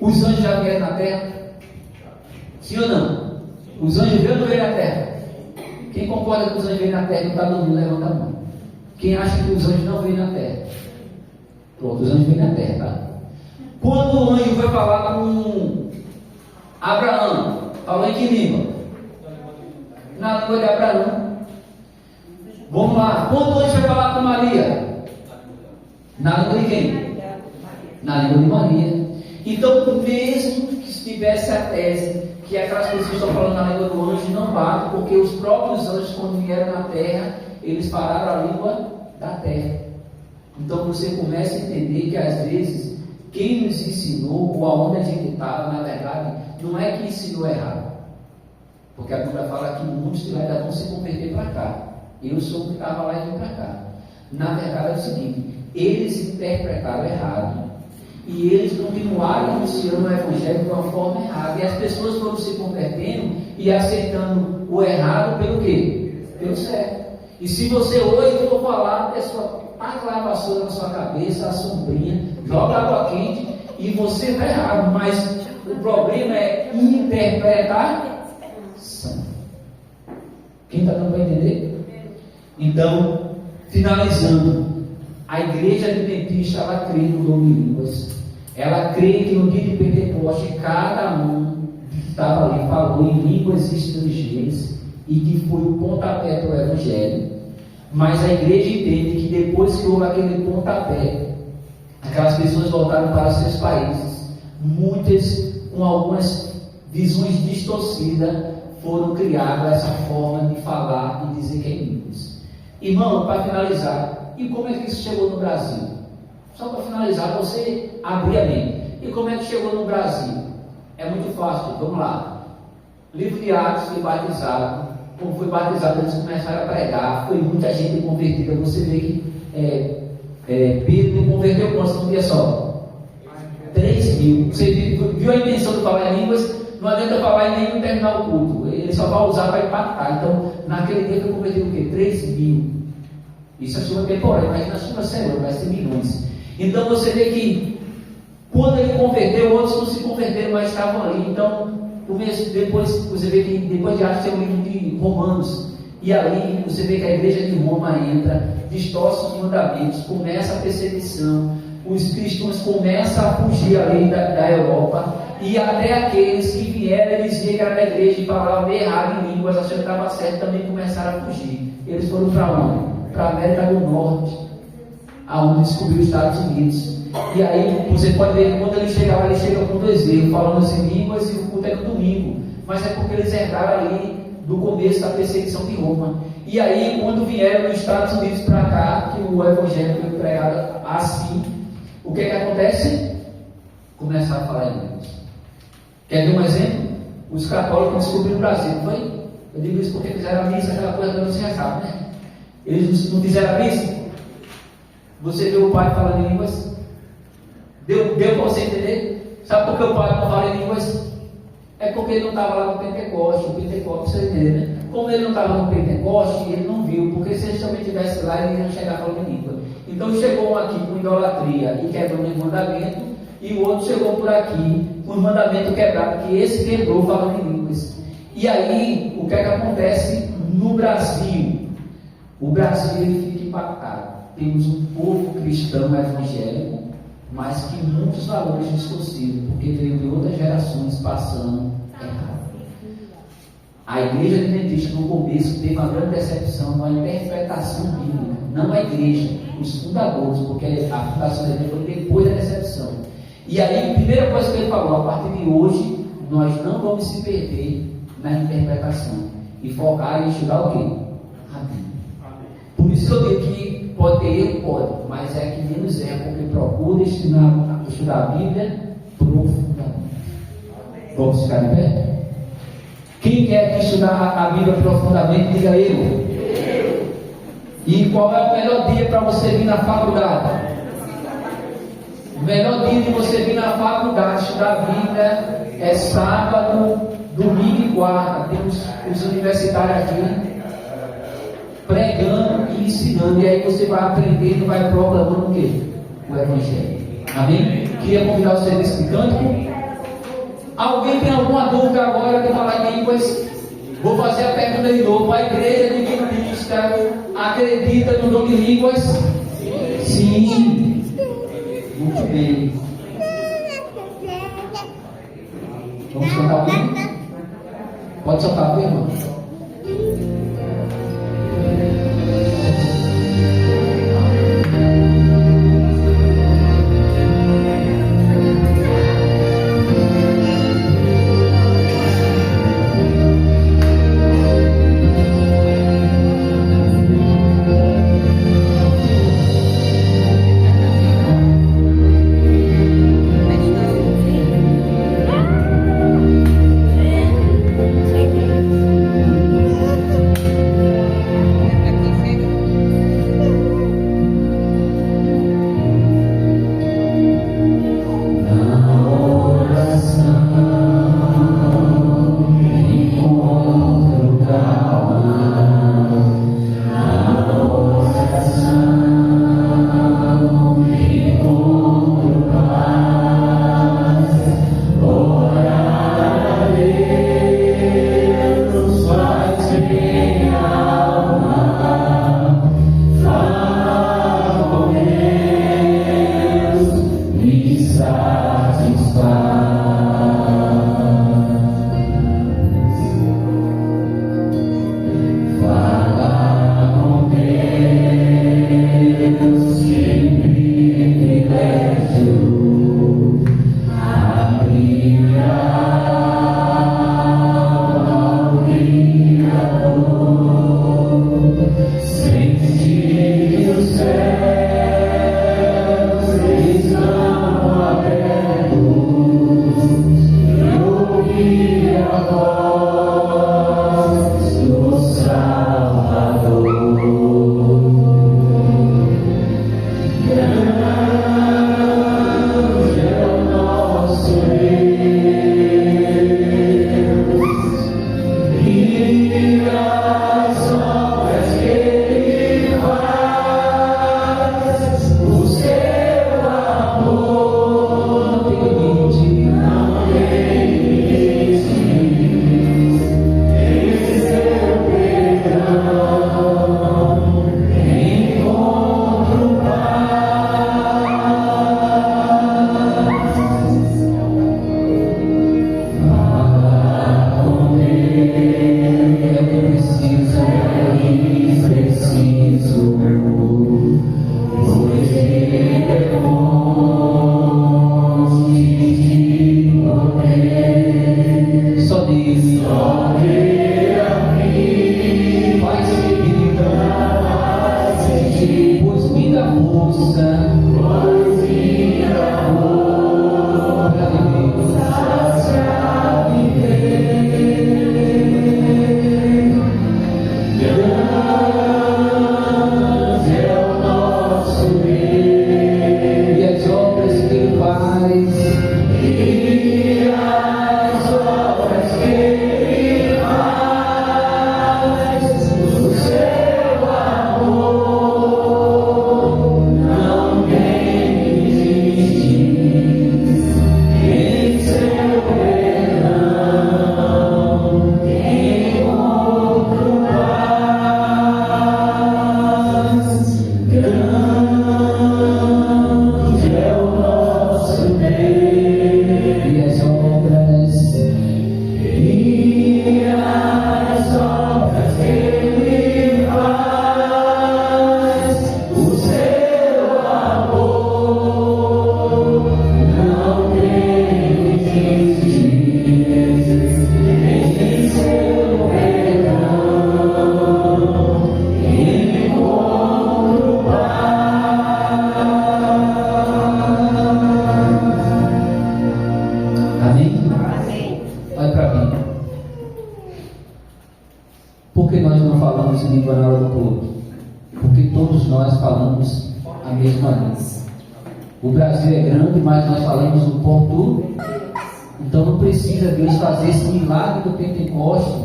Os anjos já vieram na terra? Sim ou não? Os anjos vieram ou não vieram na terra? Quem concorda que os anjos vieram na terra e não está dormindo, levanta a mão. Quem acha que os anjos não vêm na terra? Pronto, os anjos vêm na terra, tá? Quando o anjo foi falar com Abraão, falou em que língua? Na língua de Abraão. Vamos lá. Quando o anjo foi falar com Maria? Na língua de quem? Na língua de Maria. Então, mesmo que tivesse a tese que aquelas pessoas estão falando na língua do anjo, não vale, porque os próprios anjos, quando vieram na terra, eles falaram a língua da terra. Então, você começa a entender que às vezes quem nos ensinou, ou aonde a gente estava, na verdade, não é que ensinou errado. Porque a Bíblia fala que muitos ainda vão se converter para cá. Eu sou o que estava lá e vim para cá. Na verdade é o seguinte, eles interpretaram errado. E eles continuaram anunciando o Evangelho de uma forma errada. E as pessoas foram se convertendo e aceitando o errado pelo quê? Pelo certo. E se você hoje for falar, a pessoa taca lá a vassoura na sua cabeça, a sombrinha, joga água quente e você está errado. Mas o problema é interpretação. Quem está dando para entender? Então, finalizando, a igreja adventista, ela crê no dom de línguas. Ela crê que no dia de Pentecoste, cada um que estava ali falou em línguas estrangeiras e que foi o pontapé para o Evangelho. Mas a igreja entende que depois que houve aquele pontapé, aquelas pessoas voltaram para seus países, muitas com algumas visões distorcidas foram criadas essa forma de falar e dizer que é línguas. Irmão, para finalizar, e como é que isso chegou no Brasil? Só para finalizar, você abrir a mente. E como é que chegou no Brasil? É muito fácil, vamos lá. Livro de Atos foi batizado. Como foi batizado, eles começaram a pregar. Foi muita gente convertida. Você vê que Pedro converteu quantos num dia só? 3.000. Você viu a intenção de falar em línguas? Não adianta falar e nem terminar o culto. Ele só vai usar para impactar. Então, naquele dia foi convertido o quê? 3.000. Isso é chuva temporária, mas na chuva séria vai ser milhões. Então você vê que quando ele converteu, outros não se converteram, mas estavam ali. Então, depois você vê que depois de Atos tem o livro de Romanos. E ali você vê que a igreja de Roma entra, distorce os mandamentos, começa a perseguição, os cristãos começam a fugir ali da Europa, e até aqueles que vieram, eles viam que era da igreja e falavam errado em línguas, achando que estava certo, também começaram a fugir. Eles foram para onde? Para a América do Norte, aonde descobriu os Estados Unidos. E aí você pode ver que quando ele chega com desejo, falando em línguas, e o culto é no domingo. Mas é porque eles entraram ali do começo da perseguição de Roma. E aí, quando vieram dos Estados Unidos para cá, que o evangelho foi pregado assim, o que acontece? Começaram a falar em línguas. Quer ver um exemplo? Os católicos descobriram o Brasil, não foi? Eu digo isso porque fizeram a missa, aquela coisa que você já sabe, né? Eles não fizeram a missa? Você vê o pai falando em línguas? Deu para você entender? Sabe por que o pai não fala em línguas? É porque ele não estava lá no Pentecoste, o Pentecoste, você entende, né? Como ele não estava no Pentecoste, ele não viu, porque se ele também estivesse lá, ele ia chegar falando em língua. Então chegou um aqui com idolatria e quebrando o mandamento, e o outro chegou por aqui com o mandamento quebrado, que esse quebrou falando em línguas. E aí, o que é que acontece no Brasil? O Brasil ele fica impactado. Temos um povo cristão evangélico, mas que muitos valores distorcidos, porque veio de outras gerações passando errado. A igreja adventista no começo teve uma grande decepção com a interpretação bíblica, não a igreja, os fundadores, porque a fundação da igreja foi depois da decepção. E aí, a primeira coisa que ele falou, a partir de hoje, nós não vamos se perder na interpretação e focar em estudar o quê? A Bíblia. Por isso que eu digo que pode ter erro, pode, mas é que menos erro, porque procura estudar a Bíblia profundamente. Vamos ficar de pé? Quem quer estudar a Bíblia profundamente, diga eu. E qual é o melhor dia para você vir na faculdade? O melhor dia de você vir na faculdade estudar a Bíblia é sábado, domingo e quarta. Tem os universitários aqui pregando e ensinando, e aí você vai aprendendo e vai proclamando o quê? O Evangelho. Amém? Queria convidar você nesse cântico. Alguém tem alguma dúvida agora de falar em línguas? Vou fazer a pergunta de novo. A igreja adventista acredita no dom de línguas? Sim. Muito bem. Vamos cantar o hino? Pode soltar o irmão. que nós não falamos em língua na hora do culto? Porque todos nós falamos a mesma língua. O Brasil é grande, mas nós falamos o português. Então não precisa Deus fazer esse milagre do Pentecoste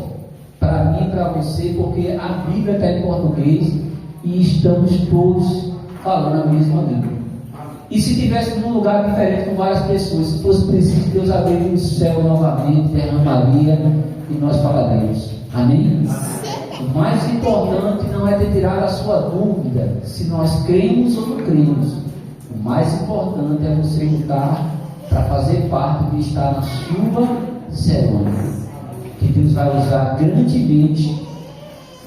para mim e para você, porque a Bíblia está em português e estamos todos falando a mesma língua. E se estivéssemos num lugar diferente com várias pessoas, se fosse preciso, Deus abriria o céu novamente, derramaria e nós falaríamos. Amém? O mais importante não é ter tirado a sua dúvida se nós cremos ou não cremos. O mais importante é você lutar para fazer parte de estar na chuva serônica, que Deus vai usar grandemente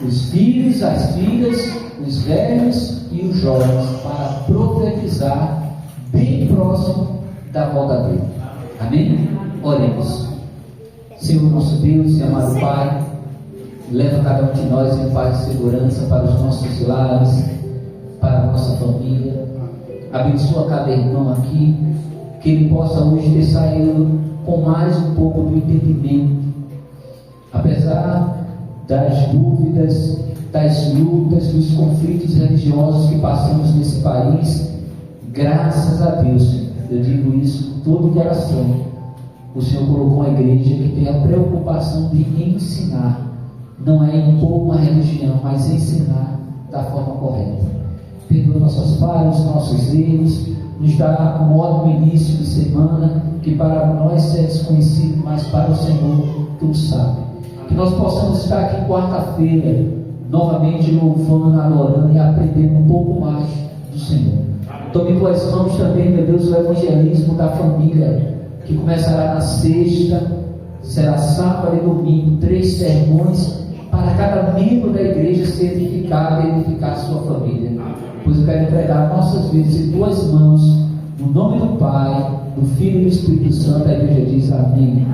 os filhos, as filhas, os velhos e os jovens para profetizar bem próximo da volta dele. Amém? Oremos. Senhor nosso Deus e amado Pai, leva cada um de nós em paz e segurança para os nossos lares, para a nossa família. Abençoa cada irmão aqui, que ele possa hoje ter saído com mais um pouco do entendimento, apesar das dúvidas, das lutas, dos conflitos religiosos que passamos nesse país. Graças a Deus, eu digo isso com todo o coração, o Senhor colocou uma igreja que tem a preocupação de ensinar, não é impor uma religião, mas ensinar da forma correta. Perdoa nossas falhas, nossos erros, nos dá um ótimo início de semana, que para nós é desconhecido, mas para o Senhor tudo sabe. Que nós possamos estar aqui quarta-feira, novamente louvando, adorando e aprendendo um pouco mais do Senhor. Tome em tuas mãos também, meu Deus, o evangelismo da família, que começará na sexta, será sábado e domingo, 3 sermões, para cada membro da igreja ser edificado e edificar a sua família. Pois eu quero entregar nossas vidas em tuas mãos, no nome do Pai, do Filho e do Espírito Santo. A igreja diz amém.